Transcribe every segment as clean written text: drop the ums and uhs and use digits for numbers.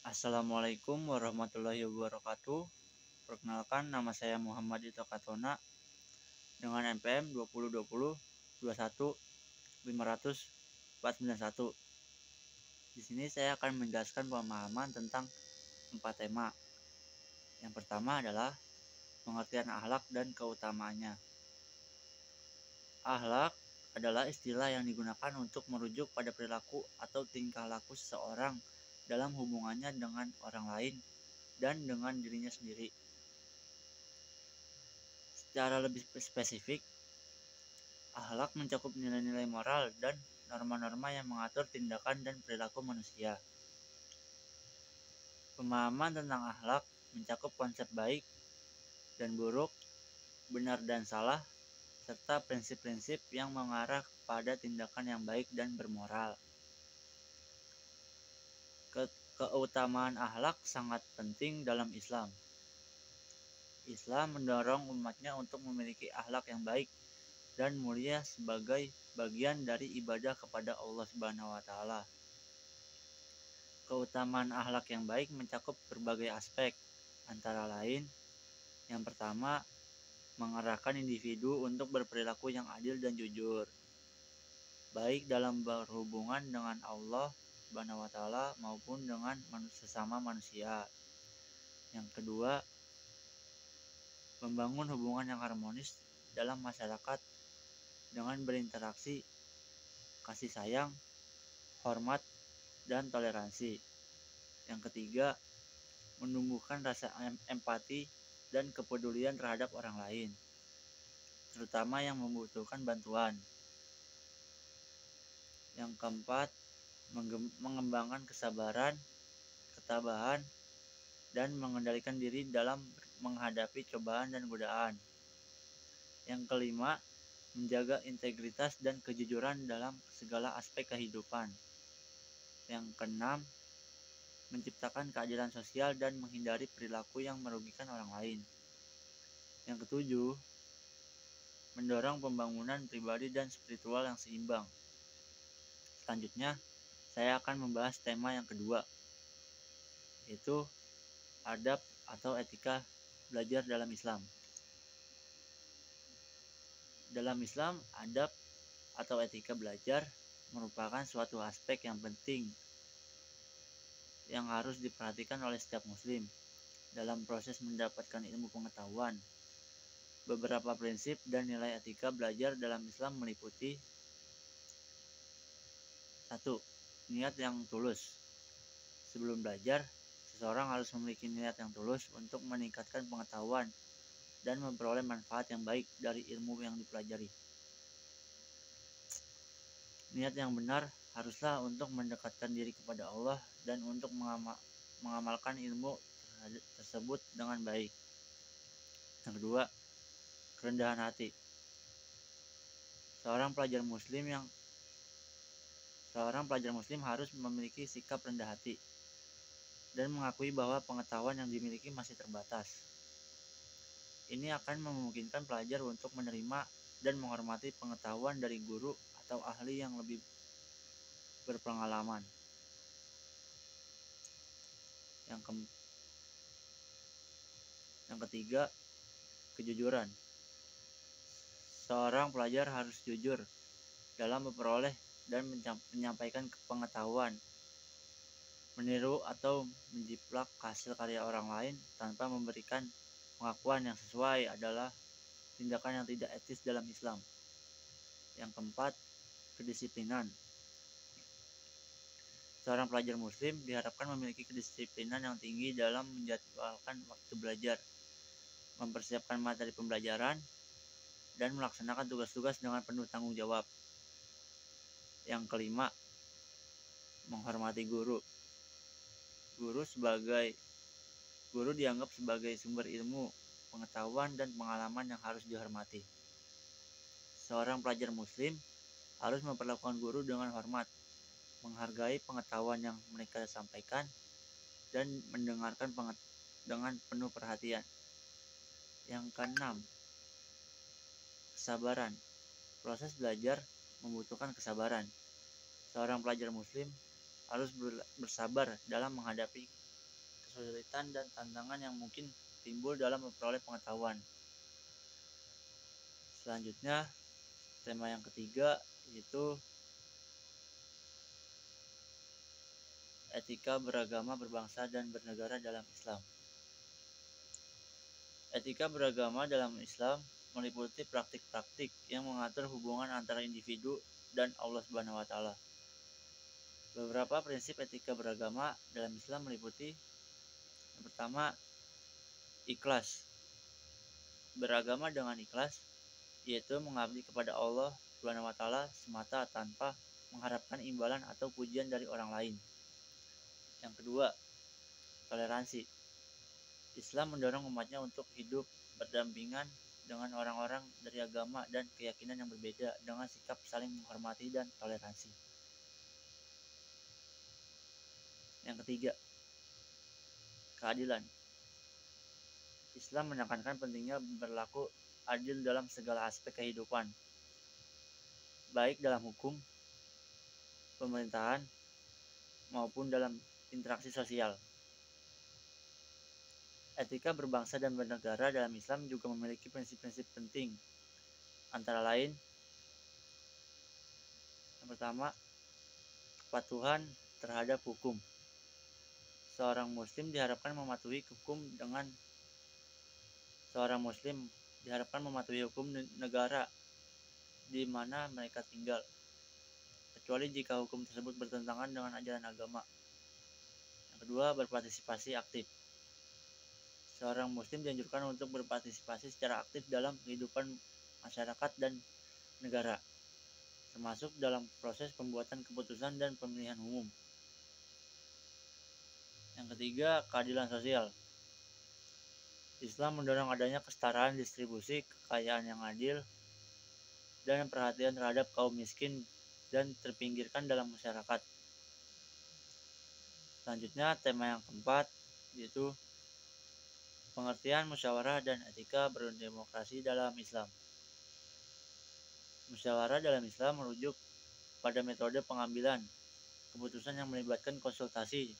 Assalamualaikum warahmatullahi wabarakatuh. Perkenalkan, nama saya Muhammad Ito Katona dengan NPM 2020 21 500 491. Di sini saya akan menjelaskan pemahaman tentang 4 tema. Yang pertama adalah pengertian akhlak dan keutamaannya. Akhlak adalah istilah yang digunakan untuk merujuk pada perilaku atau tingkah laku seseorang dalam hubungannya dengan orang lain dan dengan dirinya sendiri. Secara lebih spesifik, akhlak mencakup nilai-nilai moral dan norma-norma yang mengatur tindakan dan perilaku manusia. Pemahaman tentang akhlak mencakup konsep baik dan buruk, benar dan salah, serta prinsip-prinsip yang mengarah kepada tindakan yang baik dan bermoral. Keutamaan akhlak sangat penting dalam Islam. Islam mendorong umatnya untuk memiliki akhlak yang baik dan mulia sebagai bagian dari ibadah kepada Allah Subhanahu wa taala. Keutamaan akhlak yang baik mencakup berbagai aspek, antara lain: yang pertama, mengarahkan individu untuk berperilaku yang adil dan jujur, baik dalam berhubungan dengan Allah Subhanahu wa taala maupun dengan sesama manusia. Yang kedua, membangun hubungan yang harmonis dalam masyarakat dengan berinteraksi, kasih sayang, hormat, dan toleransi. Yang ketiga, menumbuhkan rasa empati dan kepedulian terhadap orang lain, terutama yang membutuhkan bantuan. Yang keempat, mengembangkan kesabaran, ketabahan, dan mengendalikan diri dalam menghadapi cobaan dan godaan. Yang kelima, menjaga integritas dan kejujuran dalam segala aspek kehidupan. Yang keenam, menciptakan keadilan sosial dan menghindari perilaku yang merugikan orang lain. Yang ketujuh, mendorong pembangunan pribadi dan spiritual yang seimbang. Selanjutnya, saya akan membahas tema yang kedua, yaitu adab atau etika belajar dalam Islam. Dalam Islam, adab atau etika belajar merupakan suatu aspek yang penting yang harus diperhatikan oleh setiap muslim dalam proses mendapatkan ilmu pengetahuan. Beberapa prinsip dan nilai etika belajar dalam Islam meliputi: 1. Niat yang tulus. Sebelum belajar, seseorang harus memiliki niat yang tulus untuk meningkatkan pengetahuan dan memperoleh manfaat yang baik dari ilmu yang dipelajari. Niat yang benar haruslah untuk mendekatkan diri kepada Allah dan untuk mengamalkan ilmu tersebut dengan baik. Yang kedua, kerendahan hati. Seorang pelajar muslim harus memiliki sikap rendah hati dan mengakui bahwa pengetahuan yang dimiliki masih terbatas. Ini akan memungkinkan pelajar untuk menerima dan menghormati pengetahuan dari guru atau ahli yang lebih berpengalaman. Yang ketiga, kejujuran. Seorang pelajar harus jujur dalam memperoleh dan menyampaikan pengetahuan. Meniru atau menjiplak hasil karya orang lain tanpa memberikan pengakuan yang sesuai adalah tindakan yang tidak etis dalam Islam. Yang keempat, kedisiplinan. Seorang pelajar muslim diharapkan memiliki kedisiplinan yang tinggi dalam menjadwalkan waktu belajar, mempersiapkan materi pembelajaran, dan melaksanakan tugas-tugas dengan penuh tanggung jawab. Yang kelima, menghormati guru. Guru dianggap sebagai sumber ilmu, pengetahuan, dan pengalaman yang harus dihormati. Seorang pelajar muslim harus memperlakukan guru dengan hormat, menghargai pengetahuan yang mereka sampaikan, dan mendengarkan dengan penuh perhatian. Yang keenam, kesabaran. Proses belajar membutuhkan kesabaran. Seorang pelajar muslim harus bersabar dalam menghadapi kesulitan dan tantangan yang mungkin timbul dalam memperoleh pengetahuan. Selanjutnya, tema yang ketiga yaitu etika beragama, berbangsa, dan bernegara dalam Islam. Etika beragama dalam Islam meliputi praktik-praktik yang mengatur hubungan antara individu dan Allah Subhanahu wa taala. Beberapa prinsip etika beragama dalam Islam meliputi yang pertama, ikhlas. Beragama dengan ikhlas yaitu mengabdi kepada Allah Subhanahu wa taala semata tanpa mengharapkan imbalan atau pujian dari orang lain. Yang kedua, toleransi. Islam mendorong umatnya untuk hidup berdampingan dengan orang-orang dari agama dan keyakinan yang berbeda dengan sikap saling menghormati dan toleransi. Yang ketiga, keadilan. Islam menekankan pentingnya berlaku adil dalam segala aspek kehidupan, baik dalam hukum, pemerintahan, maupun dalam interaksi sosial. Etika berbangsa dan bernegara dalam Islam juga memiliki prinsip-prinsip penting. Antara lain, yang pertama, kepatuhan terhadap hukum. Seorang muslim diharapkan mematuhi hukum negara di mana mereka tinggal, kecuali jika hukum tersebut bertentangan dengan ajaran agama. Yang kedua, berpartisipasi aktif. Seorang muslim dianjurkan untuk berpartisipasi secara aktif dalam kehidupan masyarakat dan negara, termasuk dalam proses pembuatan keputusan dan pemilihan umum. Yang ketiga, keadilan sosial. Islam mendorong adanya kesetaraan distribusi kekayaan yang adil dan perhatian terhadap kaum miskin dan terpinggirkan dalam masyarakat. Selanjutnya, tema yang keempat yaitu pengertian musyawarah dan etika berdemokrasi dalam Islam. Musyawarah dalam Islam merujuk pada metode pengambilan keputusan yang melibatkan konsultasi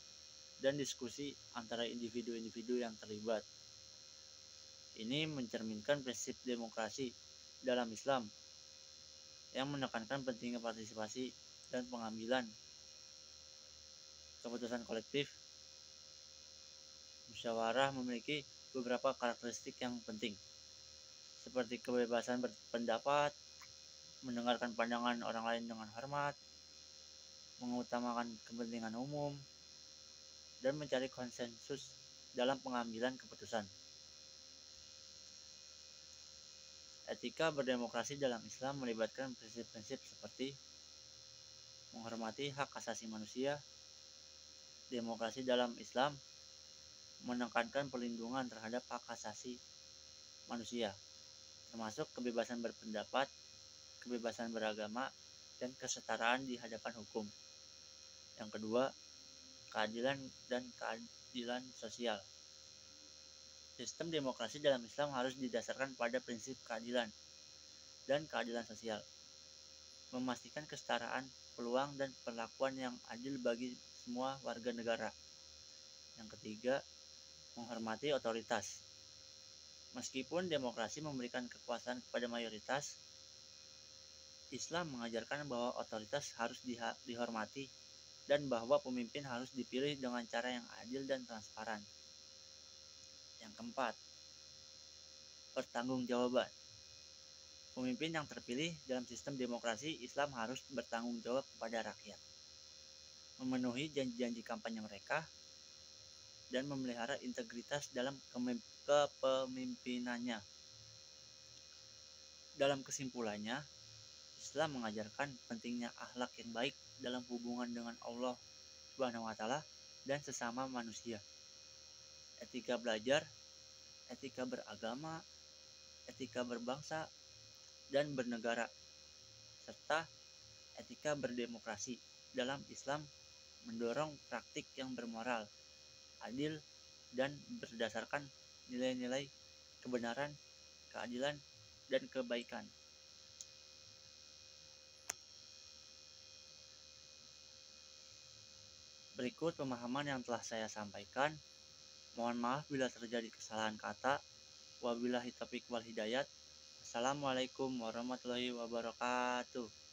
dan diskusi antara individu-individu yang terlibat. Ini mencerminkan prinsip demokrasi dalam Islam yang menekankan pentingnya partisipasi dan pengambilan keputusan kolektif. Musyawarah memiliki beberapa karakteristik yang penting, seperti kebebasan berpendapat, mendengarkan pandangan orang lain dengan hormat, mengutamakan kepentingan umum, dan mencari konsensus dalam pengambilan keputusan. Etika berdemokrasi dalam Islam melibatkan prinsip-prinsip seperti menghormati hak asasi manusia. Demokrasi dalam Islam menekankan perlindungan terhadap hak asasi manusia, termasuk kebebasan berpendapat, kebebasan beragama, dan kesetaraan di hadapan hukum. Yang kedua, keadilan dan keadilan sosial. Sistem demokrasi dalam Islam harus didasarkan pada prinsip keadilan dan keadilan sosial, memastikan kesetaraan peluang dan perlakuan yang adil bagi semua warga negara. Yang ketiga, menghormati otoritas. Meskipun demokrasi memberikan kekuasaan kepada mayoritas, Islam mengajarkan bahwa otoritas harus dihormati dan bahwa pemimpin harus dipilih dengan cara yang adil dan transparan. Yang keempat, pertanggungjawaban. Pemimpin yang terpilih dalam sistem demokrasi Islam harus bertanggung jawab kepada rakyat, memenuhi janji-janji kampanye mereka, dan memelihara integritas dalam kepemimpinannya. Dalam kesimpulannya, Islam mengajarkan pentingnya akhlak yang baik dalam hubungan dengan Allah Subhanahu wa taala dan sesama manusia. Etika belajar, etika beragama, etika berbangsa dan bernegara, serta etika berdemokrasi dalam Islam mendorong praktik yang bermoral, adil, dan berdasarkan nilai-nilai kebenaran, keadilan, dan kebaikan. Berikut pemahaman yang telah saya sampaikan. Mohon maaf bila terjadi kesalahan kata. Wabillahi taufiq wal hidayat. Assalamualaikum warahmatullahi wabarakatuh.